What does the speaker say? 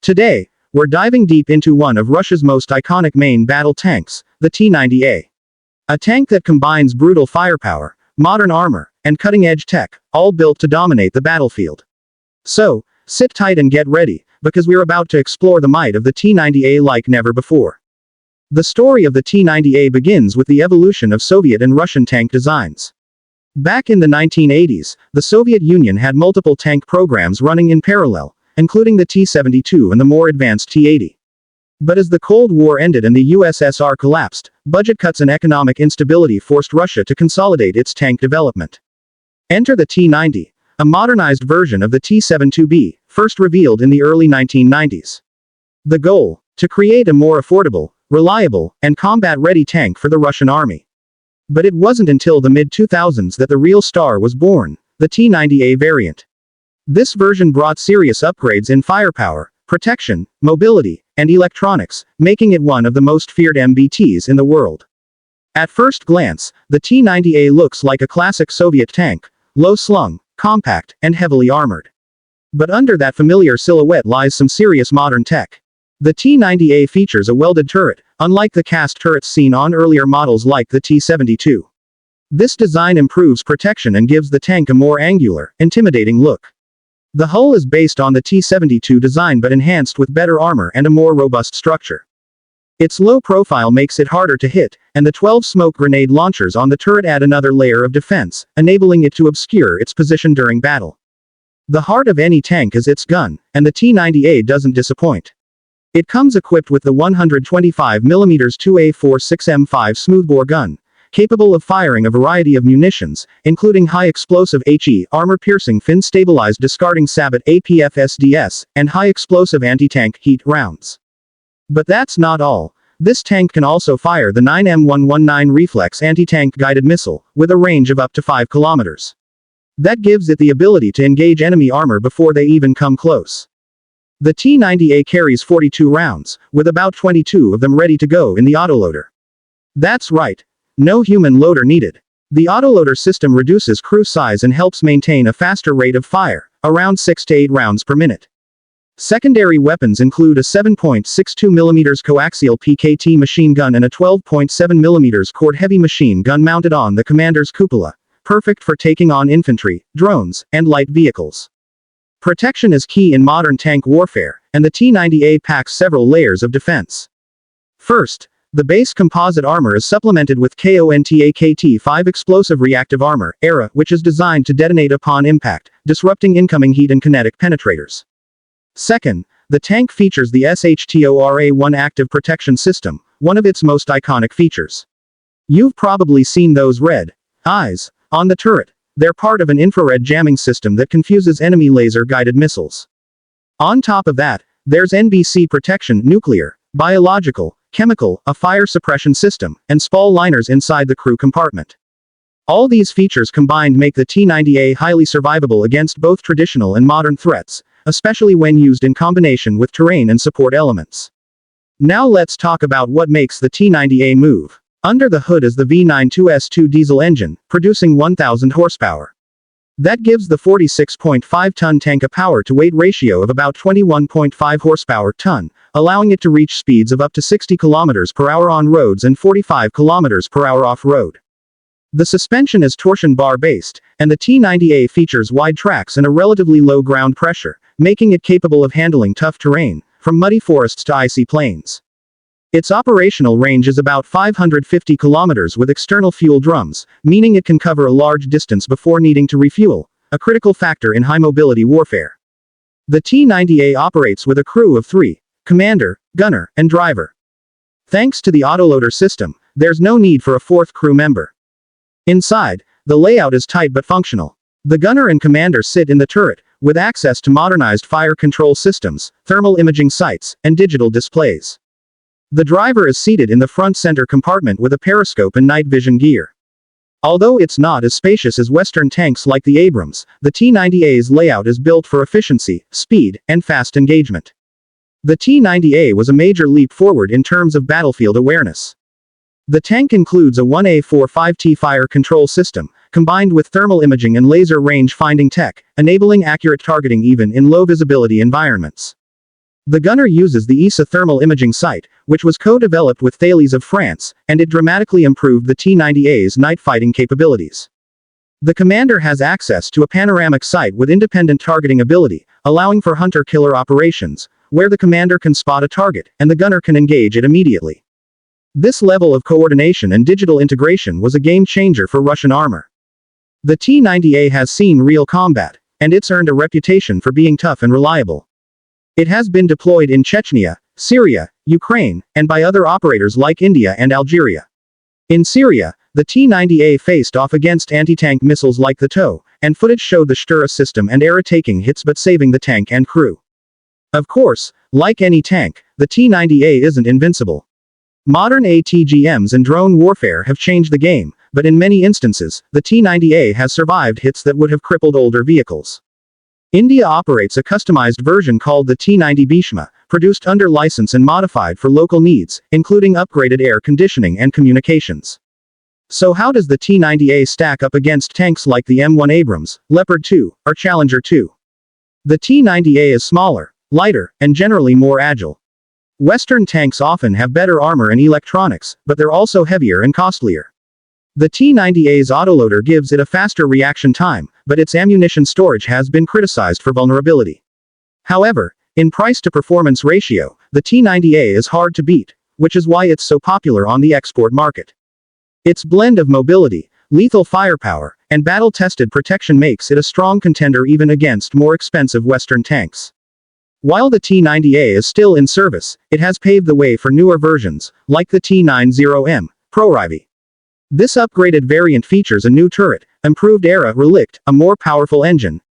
Today, we're diving deep into one of Russia's most iconic main battle tanks, the T-90A. A tank that combines brutal firepower, modern armor, and cutting-edge tech, all built to dominate the battlefield. So, sit tight and get ready, because we're about to explore the might of the T-90A like never before. The story of the T-90A begins with the evolution of Soviet and Russian tank designs. Back in the 1980s, the Soviet Union had multiple tank programs running in parallel, including the T-72 and the more advanced T-80. But as the Cold War ended and the USSR collapsed, budget cuts and economic instability forced Russia to consolidate its tank development. Enter the T-90, a modernized version of the T-72B, first revealed in the early 1990s. The goal: to create a more affordable, reliable, and combat-ready tank for the Russian army. But it wasn't until the mid-2000s that the real star was born, the T-90A variant. This version brought serious upgrades in firepower, protection, mobility, and electronics, making it one of the most feared MBTs in the world. At first glance, the T-90A looks like a classic Soviet tank, low-slung, compact, and heavily armored. But under that familiar silhouette lies some serious modern tech. The T-90A features a welded turret, unlike the cast turrets seen on earlier models like the T-72. This design improves protection and gives the tank a more angular, intimidating look. The hull is based on the T-72 design but enhanced with better armor and a more robust structure. Its low profile makes it harder to hit, and the 12 smoke grenade launchers on the turret add another layer of defense, enabling it to obscure its position during battle. The heart of any tank is its gun, and the T-90A doesn't disappoint. It comes equipped with the 125mm 2A46M5 smoothbore gun, capable of firing a variety of munitions, including high-explosive HE armor-piercing fin-stabilized discarding Sabot APF-SDS, and high-explosive anti-tank heat rounds. But that's not all. This tank can also fire the 9M119 reflex anti-tank guided missile, with a range of up to 5 kilometers. That gives it the ability to engage enemy armor before they even come close. The T-90A carries 42 rounds, with about 22 of them ready to go in the autoloader. That's right. No human loader needed. The autoloader system reduces crew size and helps maintain a faster rate of fire, around 6 to 8 rounds per minute. Secondary weapons include a 7.62mm coaxial PKT machine gun and a 12.7mm cord heavy machine gun mounted on the commander's cupola, perfect for taking on infantry, drones, and light vehicles. Protection is key in modern tank warfare, and the T-90A packs several layers of defense. First, the base composite armor is supplemented with KONTAKT-5 explosive reactive armor, ERA, which is designed to detonate upon impact, disrupting incoming heat and kinetic penetrators. Second, the tank features the SHTORA-1 active protection system, one of its most iconic features. You've probably seen those red eyes on the turret. They're part of an infrared jamming system that confuses enemy laser-guided missiles. On top of that, there's NBC protection, nuclear, biological, chemical, a fire suppression system, and spall liners inside the crew compartment. All these features combined make the T-90A highly survivable against both traditional and modern threats, especially when used in combination with terrain and support elements. Now let's talk about what makes the T-90A move. Under the hood is the V92S2 diesel engine, producing 1,000 horsepower. That gives the 46.5-ton tank a power-to-weight ratio of about 21.5 horsepower-ton, allowing it to reach speeds of up to 60 km per hour on roads and 45 km per hour off-road. The suspension is torsion bar-based, and the T-90A features wide tracks and a relatively low ground pressure, making it capable of handling tough terrain, from muddy forests to icy plains. Its operational range is about 550 kilometers with external fuel drums, meaning it can cover a large distance before needing to refuel, a critical factor in high-mobility warfare. The T-90A operates with a crew of 3, commander, gunner, and driver. Thanks to the autoloader system, there's no need for a 4th crew member. Inside, the layout is tight but functional. The gunner and commander sit in the turret, with access to modernized fire control systems, thermal imaging sights, and digital displays. The driver is seated in the front center compartment with a periscope and night vision gear. Although it's not as spacious as Western tanks like the Abrams, the T-90A's layout is built for efficiency, speed, and fast engagement. The T-90A was a major leap forward in terms of battlefield awareness. The tank includes a 1A45T fire control system, combined with thermal imaging and laser range finding tech, enabling accurate targeting even in low visibility environments. The gunner uses the ESA thermal imaging sight, which was co-developed with Thales of France, and it dramatically improved the T-90A's night fighting capabilities. The commander has access to a panoramic sight with independent targeting ability, allowing for hunter-killer operations, where the commander can spot a target, and the gunner can engage it immediately. This level of coordination and digital integration was a game-changer for Russian armor. The T-90A has seen real combat, and it's earned a reputation for being tough and reliable. It has been deployed in Chechnya, Syria, Ukraine, and by other operators like India and Algeria. In Syria, the T-90A faced off against anti-tank missiles like the TOW, and footage showed the Stura system and era taking hits but saving the tank and crew. Of course, like any tank, the T-90A isn't invincible. Modern ATGMs and drone warfare have changed the game, but in many instances, the T-90A has survived hits that would have crippled older vehicles. India operates a customized version called the T-90 Bhishma, produced under license and modified for local needs, including upgraded air conditioning and communications. So how does the T-90A stack up against tanks like the M1 Abrams, Leopard 2, or Challenger 2? The T-90A is smaller, lighter, and generally more agile. Western tanks often have better armor and electronics, but they're also heavier and costlier. The T-90A's autoloader gives it a faster reaction time, but its ammunition storage has been criticized for vulnerability. However, in price-to-performance ratio, the T-90A is hard to beat, which is why it's so popular on the export market. Its blend of mobility, lethal firepower, and battle-tested protection makes it a strong contender even against more expensive Western tanks. While the T-90A is still in service, it has paved the way for newer versions, like the T-90M, Prorivy. This upgraded variant features a new turret, improved era relict, a more powerful engine,